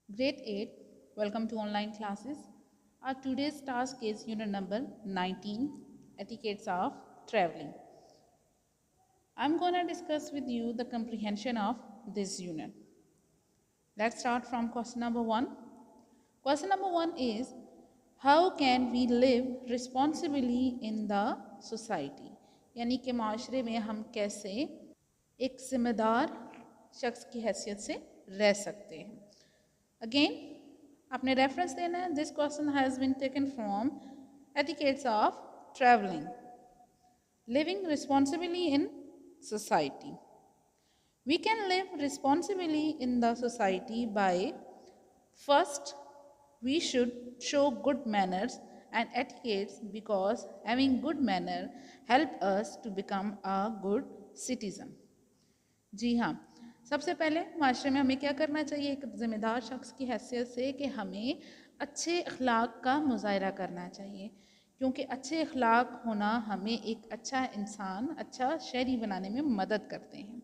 Grade 8, welcome to online classes. Our today's task is unit number 19, Etiquettes of Traveling. I'm going to discuss with you the comprehension of this unit. Let's start from question number 1. Question number 1 is, how can we live responsibly in the society? यानी कि माशरे में हम कैसे एक जिम्मेदार शख्स की हैसियत से रह सकते हैं. अगेन आपने रेफरेंस देना है. This question has been taken from etiquettes of travelling, living responsibly in society. We can live responsibly in the society by, first, we should show good manners and etiquettes because having good manner help us to become a good citizen. जी हाँ, सबसे पहले माशरे में हमें क्या करना चाहिए एक ज़िम्मेदार शख्स की हैसियत से कि हमें अच्छे अखलाक का मुजाहरा करना चाहिए, क्योंकि अच्छे अखलाक होना हमें एक अच्छा इंसान, अच्छा शहरी बनाने में मदद करते हैं.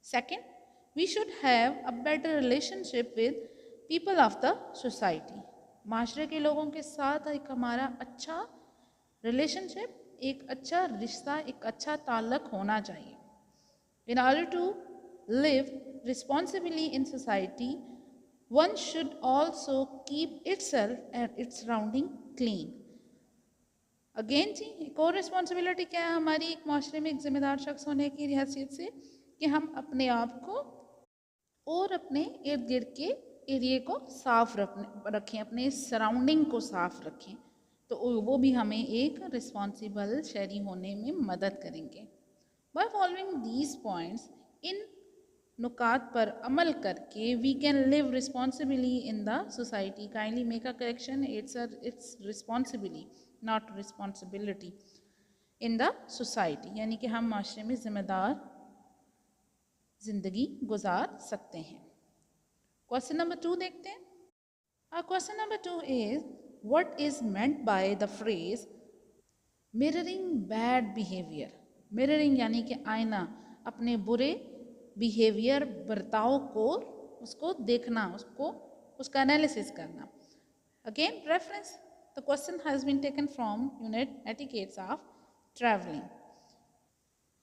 Second, we should have a better relationship with people of the society. माशरे के लोगों के साथ एक हमारा अच्छा रिलेशनशिप, एक अच्छा रिश्ता, एक अच्छा ताल्लुक़ होना चाहिए. In order to live responsibly in society, one should also keep itself and its surrounding clean. Again जी एक और रिस्पॉन्सिबिलिटी क्या है हमारी एक माशरे में एक ज़िम्मेदार शख्स होने की हैसियत से कि हम अपने आप को और अपने इर्द गिर्द के एरिए को साफ रखें, अपने सराउंडिंग को साफ रखें, तो वो भी हमें एक रिस्पॉन्सिबल शहरी होने में मदद करेंगे. By following these points, इन नुकात पर अमल करके we can live responsibly in the society. Kindly make a correction. It's responsibly, not responsibility. In the society, यानी कि हम माशरे में ज़िम्मेदार ज़िंदगी गुजार सकते हैं. क्वेश्चन नंबर 2 देखते हैं. Question number 2 is, what is meant by the phrase mirroring bad behavior? Mirroring यानी कि आईना, अपने बुरे बिहेवियर बर्ताव को उसको देखना, उसका एनालिसिस करना. Again reference, the question has been taken from unit etiquettes of travelling.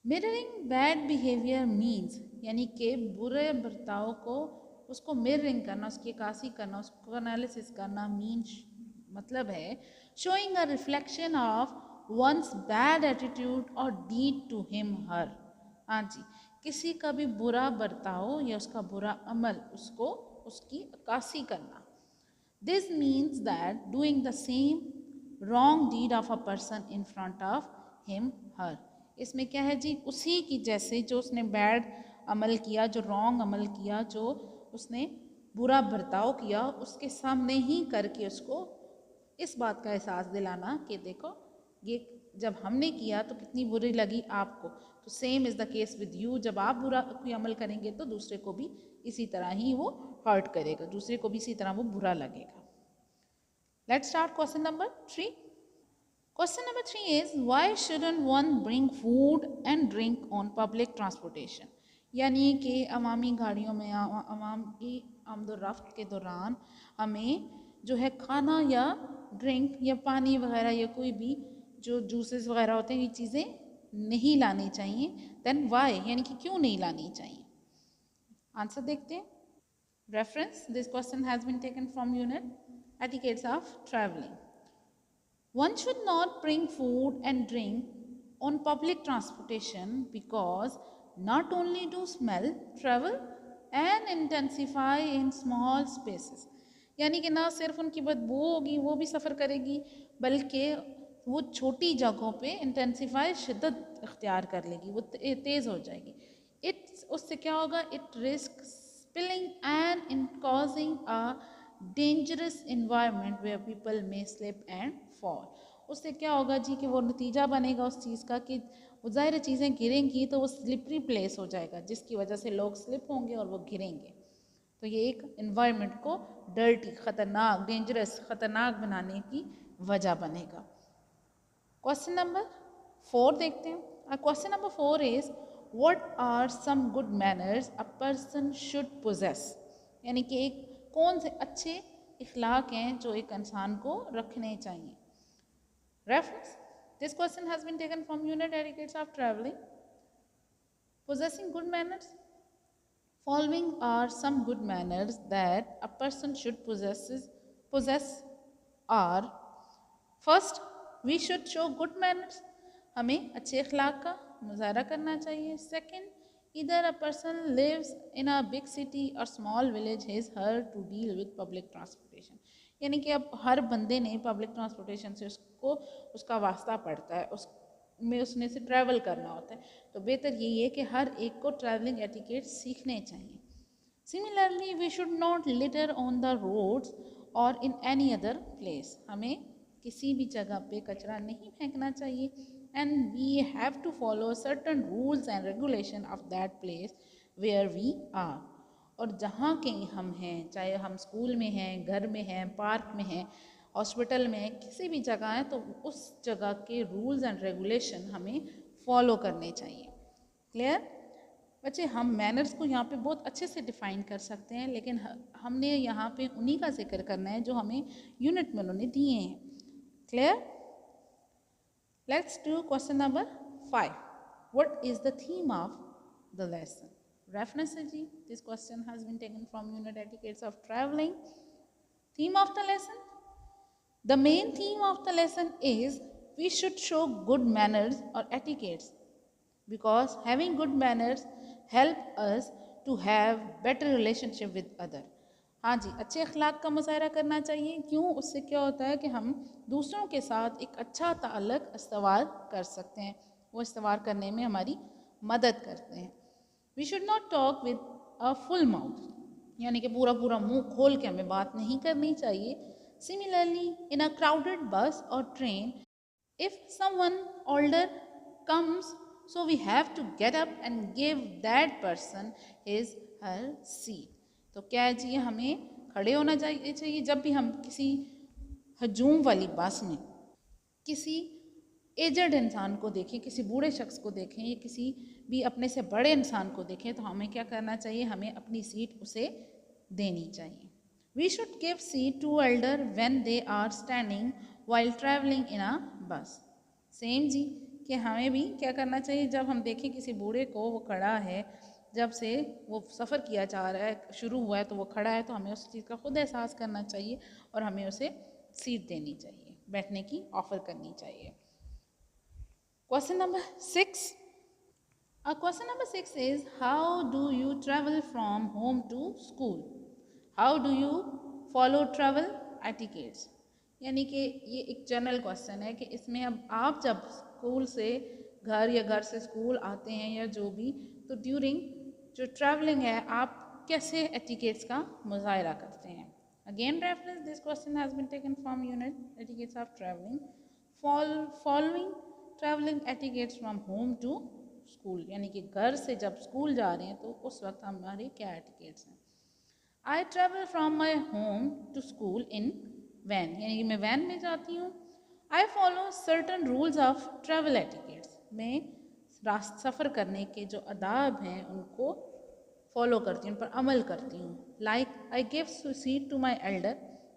Mirroring bad behaviour means यानी कि बुरे बर्ताव को उसको मिररिंग करना, उसकी अक्कासी करना, उसको एनालिसिस करना मीन्स मतलब है showing a reflection of one's bad attitude और डीड टू हिम हर. हाँ जी, किसी का भी बुरा बर्ताव या उसका बुरा अमल उसको उसकी अक्कासी करना. This means that doing the same wrong deed of a person in front of him her. इसमें क्या है जी, उसी की जैसे जो उसने बैड अमल किया, जो रॉन्ग अमल किया, जो उसने बुरा बर्ताव किया, उसके सामने ही करके उसको इस बात का एहसास दिलाना कि देखो ये जब हमने किया तो कितनी बुरी लगी आपको, तो same is the case with you. जब आप बुरा कोई अमल करेंगे तो दूसरे को भी इसी तरह ही वो हर्ट करेगा, दूसरे को भी इसी तरह वो बुरा लगेगा. Let's start question number 3. Question number 3 is, why shouldn't one bring food and drink on public transportation? यानी कि अवामी गाड़ियों में अवाम की आमदोरफ्त के दौरान हमें जो है खाना या ड्रिंक या पानी वगैरह या कोई भी जो जूसेस वगैरह होते हैं ये चीज़ें नहीं लानी चाहिए. देन वाई, यानी कि क्यों नहीं लानी चाहिए? आंसर देखते हैं. Reference, this question has been taken from unit etiquettes of travelling. One should not bring food and drink on public transportation because not only do smell travel and intensify in small spaces. यानी कि ना सिर्फ उनकी बदबू होगी, वो भी सफ़र करेगी, बल्कि वो छोटी जगहों पे इंटेंसिफाई शिद्दत इख्तियार कर लेगी, वो तेज़ हो जाएगी. उससे क्या होगा, it risk spilling and in causing a dangerous environment where people may slip and fall. उससे क्या होगा जी कि वो नतीजा बनेगा उस चीज़ का कि वो ज़ाहिर चीज़ें गिरेंगी तो वो स्लिपरी प्लेस हो जाएगा, जिसकी वजह से लोग स्लिप होंगे और वो गिरेंगे. तो ये एक इन्वायरमेंट को डर्टी, ख़तरनाक, डेंजरस, ख़तरनाक बनाने की वजह बनेगा. क्वेश्चन नंबर 4 देखते हैं. Question number 4 is, what are some good manners a person should possess? यानी कि एक कौन से अच्छे इखलाक हैं जो एक इंसान को रखने चाहिए. Reference. This question has been taken from Unit Etiquettes of Traveling. Possessing good manners. Following are some good manners that a person should possess are. First, we should show good manners. हमें अच्छे अखलाक का मुजाहरा करना चाहिए. Second, either a person lives in a big city or small village, his her to deal with public transportation. यानी कि अब हर बंदे ने पब्लिक ट्रांसपोर्टेशन से उसको उसका वास्ता पड़ता है, उसमें उसने से ट्रैवल करना होता है. तो बेहतर यही है कि हर एक को ट्रैवलिंग एटिकेट सीखने चाहिए. Similarly we should not litter on the roads और इन एनी अदर प्लेस. हमें किसी भी जगह पे कचरा नहीं फेंकना चाहिए. And we have to follow certain rules and regulation of that place where we are. और जहाँ कहीं हम हैं, चाहे हम स्कूल में हैं, घर में हैं, पार्क में हैं, हॉस्पिटल में हैं, किसी भी जगह है, तो उस जगह के रूल्स एंड रेगुलेशन हमें फॉलो करने चाहिए. क्लियर बच्चे? हम मैनर्स को यहाँ पे बहुत अच्छे से डिफ़ाइन कर सकते हैं, लेकिन हमने यहाँ पे उन्हीं का जिक्र करना है जो हमें यूनिट में उन्होंने दिए हैं. Clear? Let's do question number 5. What is the theme of the lesson? Reference ji, this question has been taken from Unit Etiquettes of Traveling. Theme of the lesson? The main theme of the lesson is we should show good manners or etiquettes, because having good manners help us to have better relationship with other. हाँ जी, अच्छे अखलाक का मुजाहरा करना चाहिए. क्यों? उससे क्या होता है कि हम दूसरों के साथ एक अच्छा ताल्लुक़ इस्तवार कर सकते हैं. वो इस्तवार करने में हमारी मदद करते हैं. We should not talk with a full mouth, यानी कि पूरा पूरा मुंह खोल के हमें बात नहीं करनी चाहिए. Similarly in a crowded bus और train, if someone older comes, so we have to get up and give that person his her seat. तो क्या है जी, हमें खड़े होना चाहिए जब भी हम किसी हजूम वाली बस में किसी एजड इंसान को देखें, किसी बूढ़े शख्स को देखें या किसी भी अपने से बड़े इंसान को देखें, तो हमें क्या करना चाहिए? हमें अपनी सीट उसे देनी चाहिए. We should give seat to elder when they are standing while travelling in a bus. Same जी, कि हमें भी क्या करना चाहिए? जब हम देखें किसी बूढ़े को, वो खड़ा है, जब से वो सफ़र किया जा रहा है, शुरू हुआ है, तो वो खड़ा है, तो हमें उस चीज़ का खुद एहसास करना चाहिए और हमें उसे सीट देनी चाहिए, बैठने की ऑफ़र करनी चाहिए. Question number 6. Question number 6 is, how do you travel from home to school? How do you follow travel etiquettes? यानी कि ये एक जनरल क्वेश्चन है कि इसमें अब आप जब स्कूल से घर या घर से स्कूल आते हैं या जो भी, तो ड्यूरिंग जो ट्रैवलिंग है आप कैसे एटिकेट्स का मुजाहरा करते हैं. Again reference, this question has been taken from unit etiquettes of travelling. Following travelling etiquettes from home to school, यानी कि घर से जब स्कूल जा रहे हैं तो उस वक्त हमारे क्या एटिकेट्स हैं. I travel from my home to school in van, यानी कि मैं वैन में जाती हूँ. I follow certain rules of travel etiquettes, मैं सफ़र करने के जो आदाब हैं उनको फॉलो करती हूँ, उन पर अमल करती हूँ. Like I give seat to my elder,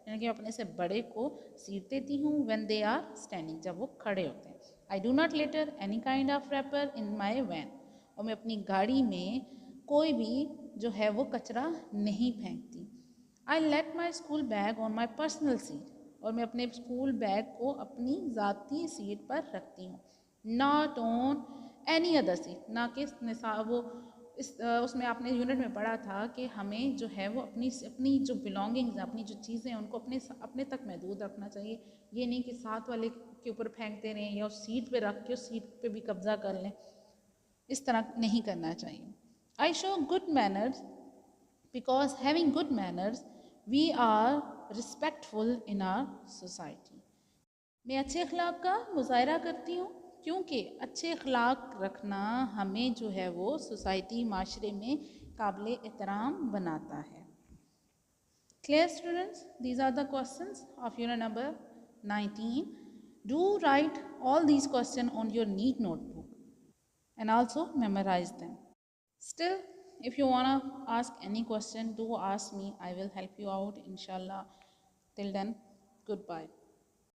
यानी कि अपने से बड़े को सीट देती हूँ. व्हेन दे आर स्टैंडिंग, जब वो खड़े होते हैं. I do not litter any kind of wrapper in my van, और मैं अपनी गाड़ी में कोई भी जो है वो कचरा नहीं फेंकती. I let my school bag on my personal seat, और मैं अपने स्कूल बैग को अपनी ज़ाती सीट पर रखती हूँ. Not on any other seat, ना कि वो उसमें आपने यूनिट में पढ़ा था कि हमें जो है वो अपनी जो बिलोंगिंग्स हैं, अपनी जो चीज़ें हैं, उनको अपने तक महदूद रखना चाहिए. ये नहीं कि साथ वाले के ऊपर फेंकते रहें या उस सीट पे रख के उस सीट पे भी कब्जा कर लें. इस तरह नहीं करना चाहिए. I show good manners because having good manners we are respectful in our society. मैं अच्छे अखलाक का मुजाहरा करती हूँ क्योंकि अच्छे अखलाक रखना हमें जो है वो सोसाइटी, माशरे में काबिल एहतराम बनाता है. Clear students? These are the questions of unit number 19. Do write all these questions on your neat notebook and also memorize them. Still, If you wanna ask any question, do ask me. I will help you out, inshallah. Till then, goodbye.